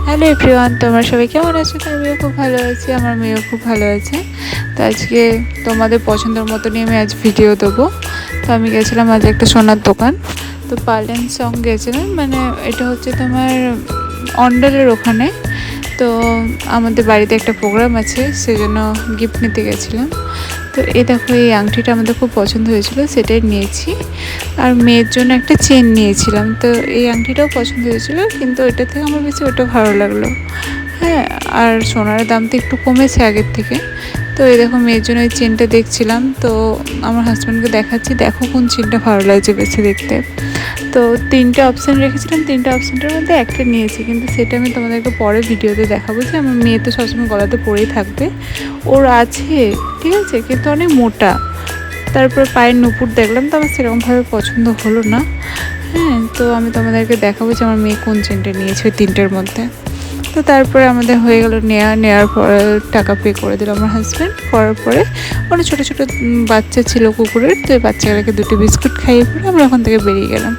Hello everyone, তোমরা সবাই কেমন আছো? আমিও খুব ভালো আছি, আমার মেয়েও খুব ভালো আছে। তো আজকে তোমাদের পছন্দের মতো নিয়ে আমি আজ ভিডিও দেবো। তো আমি গেছিলাম আজ একটা সোনার দোকান, তো পার্লেন সং গেছিলাম, মানে এটা হচ্ছে তোমার অন্ডালের ওখানে। তো আমাদের বাড়িতে একটা প্রোগ্রাম আছে, সেজন্য গিফট নিতে গেছিলাম। তো এই দেখো, এই আংটিটা আমাদের খুব পছন্দ হয়েছিল, সেটাই নিয়েছি। আর মেয়ের জন্য একটা চেন নিয়েছিলাম, তো এই আংটিটাও পছন্দ হয়েছিল, কিন্তু ওইটা থেকে আমার বেশি ওটা ভালো লাগলো। হ্যাঁ, আর সোনার দাম তো একটু কমেছে আগের থেকে। তো এই দেখো, মেয়ের জন্য এই চেনটা দেখছিলাম, তো আমার হাজব্যান্ডকে দেখাচ্ছি, দেখো কোন চেনটা ভালো লাগছে বেশি দেখতে। তো তিনটে অপশান রেখেছিলাম, তিনটে অপশানটার মধ্যে একটা নিয়েছি, কিন্তু সেটা আমি তোমাদেরকে পরে ভিডিওতে দেখাবো। যে আমার মেয়ে তো সবসময় গলাতে পরেই থাকবে, ওর আছে, ঠিক আছে, কিন্তু অনেক মোটা। তারপর পায়ের নুপুর দেখলাম, তো আমার সেরকমভাবে পছন্দ হলো না। হ্যাঁ, তো আমি তোমাদেরকে দেখাবো যে আমার মেয়ে কোন চেনটা নিয়েছে ওই তিনটের মধ্যে। তো তারপরে আমাদের হয়ে গেল নেওয়ার পরে টাকা পে করে দিল আমার হাজব্যান্ড। করার পরে অনেক ছোটো ছোটো বাচ্চা ছিল কুকুরের, তো ওই বাচ্চাগুলোকে দুটো বিস্কুট খাইয়ে পরে আমরা ওখান থেকে বেরিয়ে গেলাম।